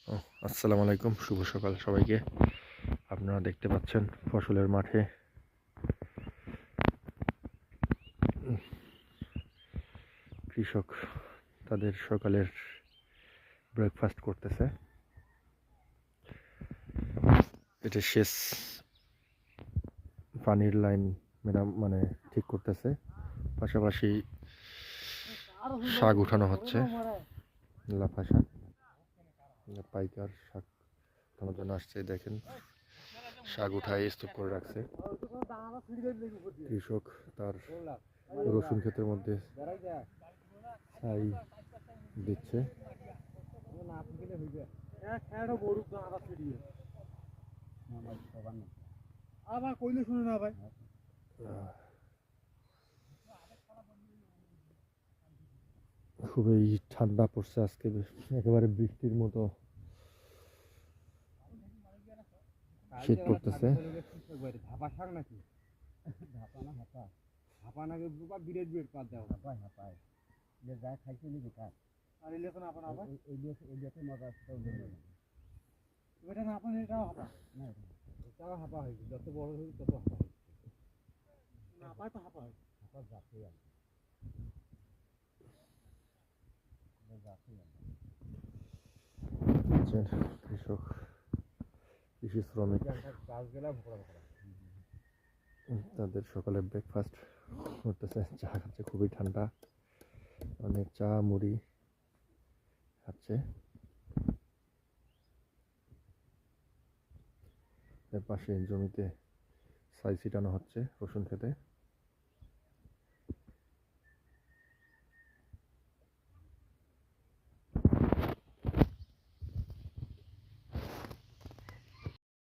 আসসালামু আলাইকুম, শুভ সকাল সবাইকে। আপনারা দেখতে পাচ্ছেন ফসলের মাঠে কৃষক তাদের সকালের ব্রেকফাস্ট করতেছে। এটা সেচ পানির লাইন মানে ঠিক করতেছে, পাশাপাশি শাক উঠানো হচ্ছে, লাফা শাক, পাইকার শাক উঠানোর জন্য আসছে। দেখেন শাক উঠায় স্তূপ করে রাখছে। কৃষক তার রসুন ক্ষেতের মধ্যে ছাই দিচ্ছে। আবার কইলে শুনে না ভাই। খুবই ঠান্ডা পড়ছে আজকে, একেবারে বৃষ্টির মতো শীত পড়তেছে। ধাপা শাক নাকি ধাপা না হাপা হাপা নাকি বিরেট বিরেট পাত দেওয়া হাপায় হাপায় যে যা খাইছে নাকি কাজ আর এলে কোন আপন আবার এই মজা আসছে এটা না আপন এটাও হাপা না এটাও হাপা হয়েছে, যত বড় হয়েছে তত হাপা হয়েছে না হাপায় তো হাপা হয় হাপা যাচ্ছে কৃষক, কৃষি শ্রমিক তাদের সকালে ব্রেকফাস্ট করতেছে, চা খাচ্ছে। খুবই ঠান্ডা, অনেক চা মুড়ি খাচ্ছে। এর পাশে জমিতে ছাই ছিটানো হচ্ছে রসুন খেতে।